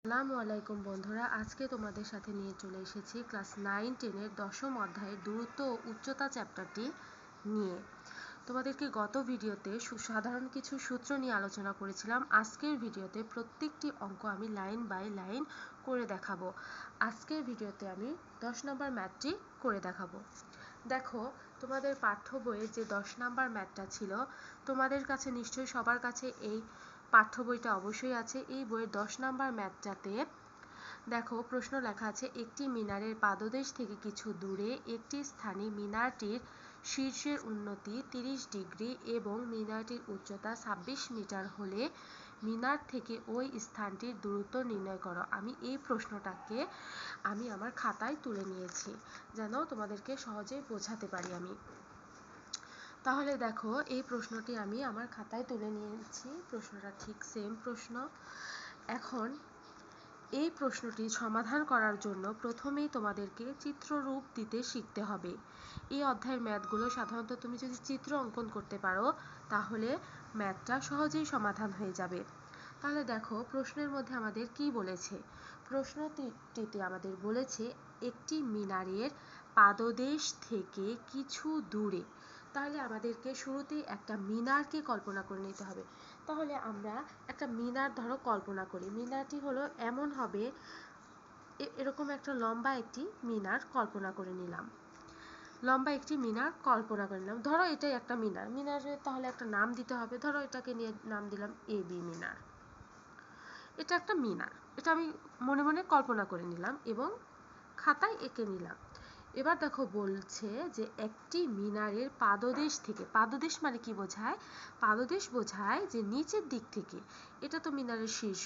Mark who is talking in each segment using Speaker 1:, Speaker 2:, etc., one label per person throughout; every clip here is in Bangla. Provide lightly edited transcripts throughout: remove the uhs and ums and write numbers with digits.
Speaker 1: আসসালামু আলাইকুম বন্ধুরা, আজকে তোমাদের সাথে নিয়ে চলে এসেছি ক্লাস 9-10 দশম অধ্যায়ের দূরত্ব ও উচ্চতা চ্যাপ্টারটি নিয়ে। তোমাদেরকে গত ভিডিওতে সাধারণ কিছু সূত্র নিয়ে আলোচনা করেছিলাম। আজকের ভিডিওতে প্রত্যেকটি অঙ্ক আমি লাইন বাই লাইন করে দেখাবো। আজকের ভিডিওতে আমি 10 নম্বর ম্যাথটি করে দেখাবো। দেখো, তোমাদের পাঠ্য বইয়ে যে 10 নম্বর ম্যাথটা ছিল, তোমাদের কাছে নিশ্চয়ই সবার কাছে এই পাঠ্য বইটা অবশ্যই আছে। এই বইয়ের 10 নম্বর ম্যাথটাতে দেখো প্রশ্ন লেখা আছে, একটি মিনারের পাদদেশ থেকে কিছু দূরে একটি স্থানে মিনারটির শীর্ষের উন্নতি 30 ডিগ্রি এবং মিনারটির উচ্চতা 26 মিটার হলে মিনার থেকে ওই স্থানটির দূরত্ব নির্ণয় করো। আমি এই প্রশ্নটাকে আমার খাতায় তুলে নিয়েছি যেন তোমাদেরকে সহজেই বোঝাতে পারি আমি। তাহলে দেখো, এই প্রশ্নটি আমি আমার খাতায় তুলে নিয়েছি। প্রশ্নটা ঠিক সেম প্রশ্ন। এখন এই প্রশ্নটি সমাধান করার জন্য প্রথমেই তোমাদেরকে চিত্ররূপ দিতে শিখতে হবে। এই অধ্যায়ের ম্যাথগুলো সাধারণত তুমি যদি চিত্র অঙ্কন করতে পারো তাহলে ম্যাথটা সহজেই সমাধান হয়ে যাবে। তাহলে দেখো, প্রশ্নের মধ্যে আমাদের কি বলেছে? প্রশ্নটিতে আমাদের বলেছে একটি মিনারের পাদদেশ থেকে কিছু দূরে। তাহলে আমাদেরকে শুরুতেই একটা মিনারকে কল্পনা করে নিতে হবে। তাহলে আমরা একটা মিনার ধরো কল্পনা করি। মিনারটি হলো এমন হবে, এরকম একটা লম্বা একটি মিনার কল্পনা করে নিলাম। ধরো এটাই একটা মিনার। মিনারের তাহলে একটা নাম দিতে হবে। ধরো এটাকে নিয়ে নাম দিলাম এবি মিনার। এটা একটা মিনার, এটা আমি মনে মনে কল্পনা করে নিলাম এবং খাতায় এঁকে নিলাম। এবার দেখো বলছে যে একটি মিনারের পাদদেশ থেকে, পাদদেশ মানে কি বোঝায়? পাদদেশ বোঝায় যে নিচের দিক থেকে। এটা তো মিনারের শীর্ষ,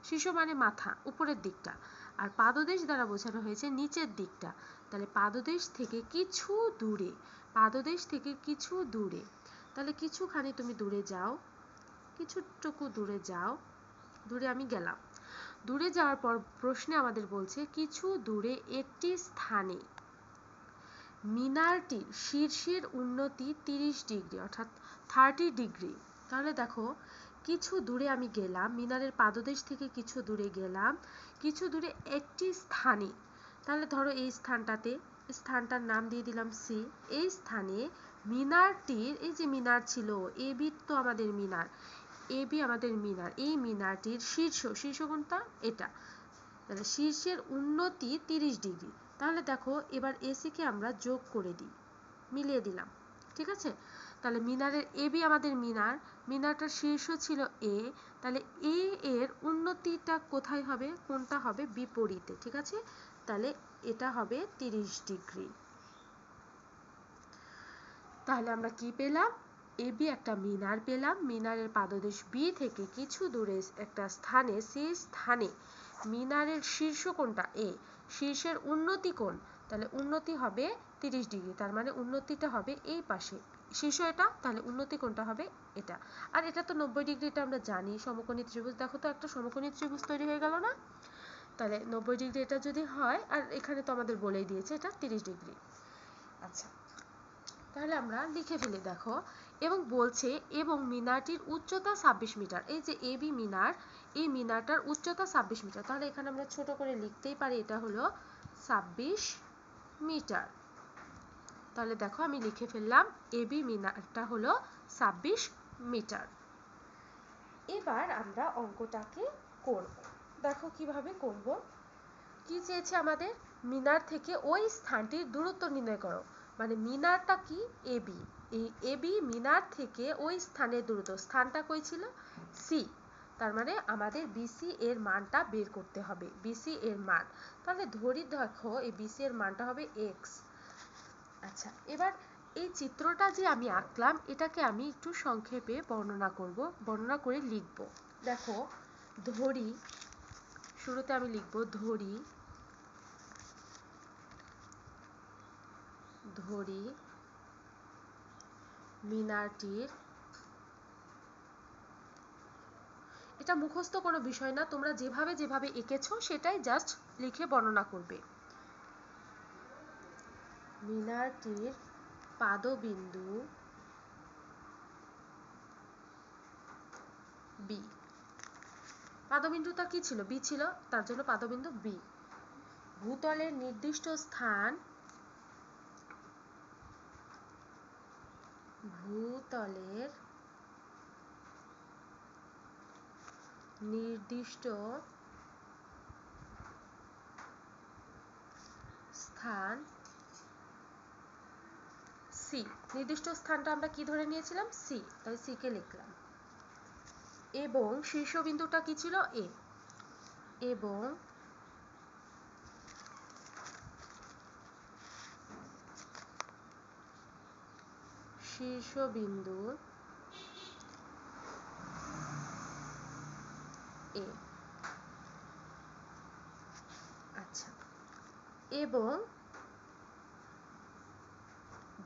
Speaker 1: শীর্ষ মানে মাথা, উপরের দিকটা। আর পাদদেশ দ্বারা বোঝানো হয়েছে নিচের দিকটা। তাহলে পাদদেশ থেকে কিছু দূরে, পাদদেশ থেকে কিছু দূরে। তাহলে কিছুখানি তুমি দূরে যাও, কিছুটুকু দূরে যাও। দূরে আমি গেলাম। দূরে যাওয়ার পর প্রশ্নে আমাদের বলছে কিছু দূরে একটি স্থানে মিনারটির শীর্ষের উন্নতি 30 ডিগ্রি অর্থাৎ 30 ডিগ্রি। তাহলে দেখো, কিছু দূরে আমি গেলাম, মিনারের পাদদেশ থেকে কিছু দূরে গেলাম, কিছু দূরে একটি স্থানে। তাহলে ধরো এই স্থানটার নাম দিয়ে দিলাম সি। এই স্থানে মিনারটির, এই যে মিনার ছিল এবি, তো আমাদের মিনার এবি আমাদের মিনার, এই মিনারটির শীর্ষ কোনটা? এটা। তাহলে শীর্ষের উন্নতি 30 ডিগ্রি। তাহলে দেখো, এবার এসি কে আমরা যোগ করে দিই, মিলিয়ে দিলাম। ঠিক আছে? তাহলে মিনারের এবি আমাদের মিনার, মিনারটার শীর্ষ ছিল এ। তাহলে এ এর উন্নতিটা কোথায় হবে? কোনটা হবে? বিপরীতে। ঠিক আছে? তাহলে এটা হবে 30 ডিগ্রি। তাহলে আমরা কি পেলাম? এবি একটা মিনার পেলাম। মিনারের পাদদেশ বি থেকে কিছু দূরে একটা স্থানে, সেই স্থানে মিনারের শীর্ষ কোনটা? এ। শীর্ষের উন্নতি কোণ? তাহলে উন্নতি হবে 30 ডিগ্রি। তার মানে উন্নতিটা হবে এই পাশে। শীর্ষ এটা, তাহলে উন্নতি কোণটা হবে এটা। আর এটা তো 90 ডিগ্রি, এটা আমরা জানি। সমকোণী ত্রিভুজ, দেখো তো একটা সমকোণী ত্রিভুজ তৈরি হয়ে গেল না? তাহলে 90 ডিগ্রি এটা যদি হয়, আর এখানে তো আমাদের বলেই দিয়েছে এটা 30 ডিগ্রি। আচ্ছা, তাহলে আমরা লিখে ফেলি। দেখো, এবং বলছে এবং মিনারটির উচ্চতা 26 মিটার। এই যে এবি মিনার, এই মিনারটার উচ্চতা 26 মিটার। তাহলে এখানে আমরা ছোট করে লিখতেই পারি, এটা হলো 26 মিটার। তাহলে দেখো, আমি লিখে ফেললাম এবি মিনারটা হলো 26 মিটার। এবার আমরা অঙ্কটাকে করব। দেখো কিভাবে করব। কি চেয়েছে আমাদের? মিনার থেকে ওই স্থানটির দূরত্ব নির্ণয় করো। মানে মিনারটা কি? এবি। এই এবি মিনার থেকে ওই স্থানের দূরত্ব, স্থানটা কই ছিল? সি। তার মানে আমাদের বিসি এর মানটা বের করতে হবে। বিসি এর মান, তাহলে ধরি দেখো এই বিসি এর মানটা হবে এক্স। আচ্ছা, এবার এই চিত্রটা যে আমি আঁকলাম, এটাকে আমি একটু সংক্ষেপে বর্ণনা করব, বর্ণনা করে লিখব। দেখো, ধরি, শুরুতে আমি লিখব ধরি মিনারটির, এটা মুখস্থ কোনো বিষয় না, তোমরা যেভাবে যেভাবে এঁকেছো সেটাই জাস্ট লিখে বর্ণনা করবে। মিনারটির পাদবিন্দু বি, পাদবিন্দুটা কি ছিল, বি ছিল, তার জন্য পাদবিন্দু বি। ভূতলের নির্দিষ্ট স্থান, ভূতলের নির্দিষ্ট স্থান সি। নির্দিষ্ট স্থানটা আমরা কি ধরে নিয়েছিলাম, সি, তাই সি কে লিখলাম। এবং শীর্ষবিন্দুটা কি ছিল, এ। এবং শীর্ষবিন্দু এ। আচ্ছা, এবং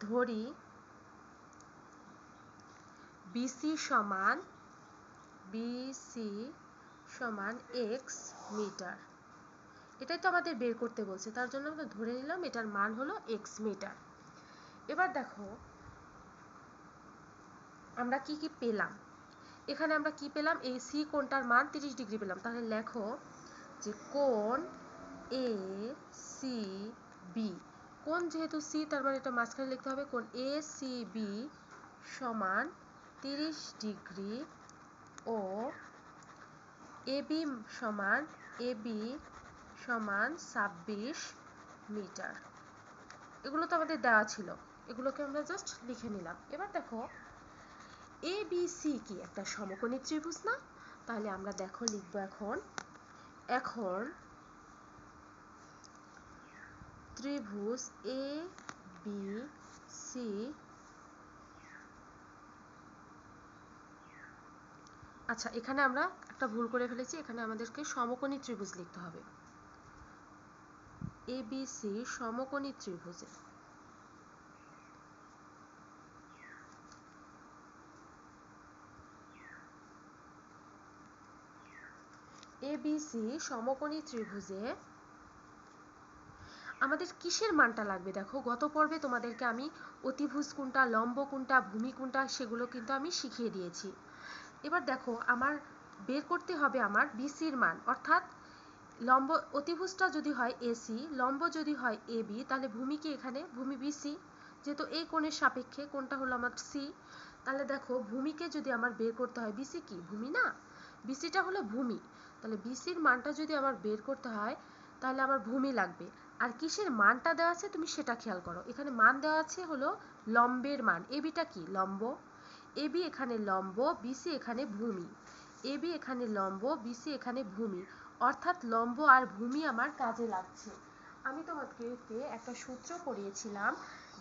Speaker 1: ধরি বিসি সমান এক্স মিটার। এটাই তো আমাদের বের করতে বলছে, তার জন্য আমরা ধরে নিলাম এটার মান হলো এক্স মিটার। এবার দেখো আমরা কি কি পেলাম। এখানে আমরা কি পেলাম, এই সি কোণটার মান 30 ডিগ্রি পেলাম। তাহলে লেখো যে কোণ এ সি বি, কোণ যেহেতু সি তার মানে এটা মাঝখানে লিখতে হবে, কোণ এ সি বি সমান 30 ডিগ্রি ও এবি সমান 26 মিটার। এগুলো তো আমাদের দেওয়া ছিল, এগুলোকে আমরা জাস্ট লিখে নিলাম। এবার দেখো এ বি সি কি একটা সমকোণী ত্রিভুজ না? তাহলে আমরা দেখো লিখবো এখন ত্রিভুজ এ বি সি, আচ্ছা এখানে আমরা একটা ভুল করে ফেলেছি, এখানে আমাদেরকে সমকোণী ত্রিভুজ লিখতে হবে। এ বি সি সমকোণী ত্রিভুজে ABC সমকোণী ত্রিভুজে আমাদের কিসের মানটা লাগবে? দেখো গত পর্বে তোমাদেরকে আমি অতিভুজ কোনটা, লম্ব কোনটা, ভূমি কোনটা সেগুলো কিন্তু আমি শিখিয়ে দিয়েছি। এবার দেখো আমার বের করতে হবে আমার বিসির মান, অর্থাৎ লম্ব অতিভুজটা যদি হয় এসি, লম্ব যদি হয় এবি, তাহলে ভূমি কি এখানে, ভূমি বিসি, যেহেতু এই কোণের সাপেক্ষে কোণটা হলো আমার সি। তাহলে দেখো ভূমিকে যদি আমার বের করতে হয়, বিসি কি ভূমি না, বিসিটা হলো ভূমি, তাহলে বিসির মানটা যদি আমার বের করতে হয় তাহলে আমার ভূমি লাগবে। আর কিসের মানটা দেওয়া আছে তুমি সেটা খেয়াল করো, এখানে মান দেওয়া আছে হলো লম্বের মান। এবিটা কি লম্ব, এবি এখানে লম্ব, বিসি এখানে ভূমি। এবি এখানে লম্ব, বিসি এখানে ভূমি, অর্থাৎ লম্ব আর ভূমি আমার কাজে লাগছে। আমি তোমাদেরকে একটা সূত্র পড়িয়েছিলাম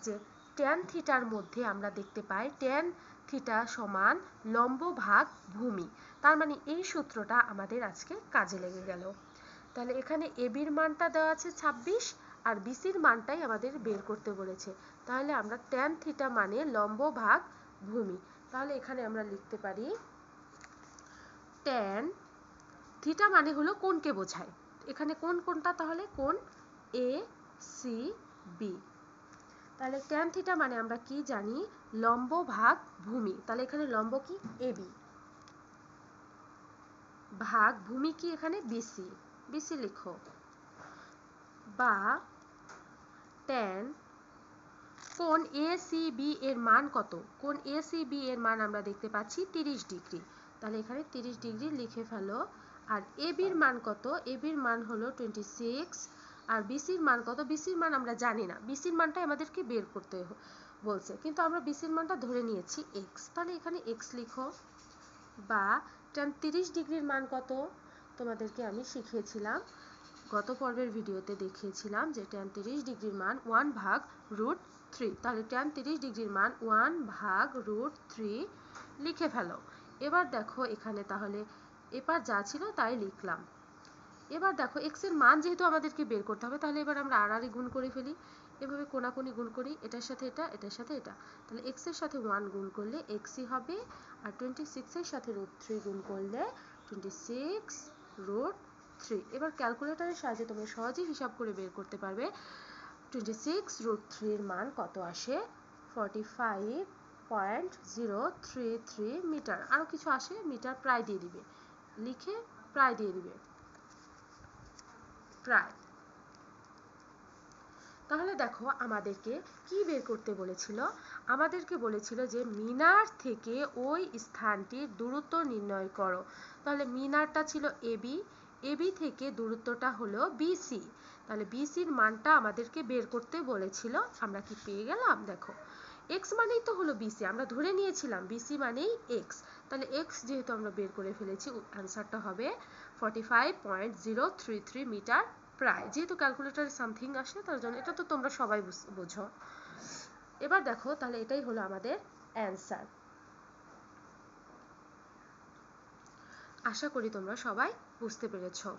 Speaker 1: যে ট্যান থিটার মধ্যে আমরা দেখতে পাই ট্যান থিটা সমান লম্ব ভাগ ভূমি, তার মানে এই সূত্রটা আমাদের আজকে কাজে লেগে গেল। তাহলে এখানে এবির মানটা দেওয়া আছে 26 আর বিসির মানটাই আমাদের বের করতে বলেছে। তাহলে আমরা ট্যান থিটা মানে লম্ব ভাগ ভূমি, তাহলে এখানে আমরা লিখতে পারি ট্যান থিটা মানে হলো কোণকে বোঝায়, এখানে কোনটা, তাহলে কোণ এ সি বি। তাহলে ট্যান থিটা মানে আমরা কি জানি, লম্ব ভাগ ভূমি, তাহলে এখানে লম্ব কি এবি ভাগ ভূমি কি এখানে বিসি, বিসি লিখো, বা ট্যান কোণ এ সি বি এর মান কত, কোণ এ সি বি এর মান আমরা দেখতে পাচ্ছি 30 ডিগ্রি, তাহলে এখানে 30 ডিগ্রি লিখে ফেলো। আর এবির মান কত, এবির মান হলো 26, আর বিসির মান কত, বিসির মান আমরা জানি না, বিসির মানটাই আমাদেরকে বের করতে বলছে, কিন্তু আমরা বিসির মানটা ধরে নিয়েছি এক্স, তাহলে এখানে এক্স লিখো। বা ট্যান 30 ডিগ্রির মান কত, তোমাদেরকে আমি শিখিয়েছিলাম গত পর্বের ভিডিওতে দেখিয়েছিলাম যে ট্যান 30 ডিগ্রির মান 1/√3, তাহলে ট্যান 30 ডিগ্রির মান 1/√3 লিখে ফেলো। এবার দেখো এখানে তাহলে এবার যা ছিল তাই লিখলাম। এবার দেখো এক্স এর মান যেহেতু আমাদেরকে বের করতে হবে, তাহলে এবার আমরা আর গুণ করে ফেলি, এভাবে কোনাকুনি গুণ করি, এটার সাথে এটা, এটার সাথে এটা, তাহলে এক্স এর সাথে 1 গুণ করলে এক্সই হবে, আর 26 এর সাথে √3 গুণ করলে 26√3। এবার ক্যালকুলেটরের সাহায্যে তোমরা সহজেই হিসাব করে বের করতে পারবে 26√3 এর মান কত আসে, 45.033 মিটার, আরও কিছু আসে মিটার প্রায় দিয়ে দিবে, লিখে প্রায় দিয়ে দিবে, প্রায়। তাহলে দেখো আমাদেরকে কি বের করতে বলেছিল, আমাদেরকে বলেছিল যে মিনার থেকে ওই স্থানটির দূরত্ব নির্ণয় করো। তাহলে মিনারটা ছিল এবি, এবি থেকে দূরত্বটা হলো বিসি, তাহলে বিসির মানটা আমাদেরকে বের করতে বলেছিল। আমরা কি পেয়ে গেলাম, দেখো এক্স মানেই তো হলো বিসি, আমরা ধরে নিয়েছিলাম বিসি মানেই এক্স, তাহলে এক্স যেহেতু আমরা বের করে ফেলেছি অ্যান্সারটা হবে 45.033 মিটার প্রায়। যেহেতু ক্যালকুলেটরে সামথিং আসে তার জন্য, এটা তো তোমরা সবাই বোঝো। এবার দেখো তাহলে এটাই হলো আমাদের অ্যান্সার। আশা করি তোমরা সবাই বুঝতে পেরেছো।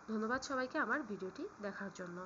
Speaker 1: ধন্যবাদ সবাইকে আমার ভিডিওটি দেখার জন্য।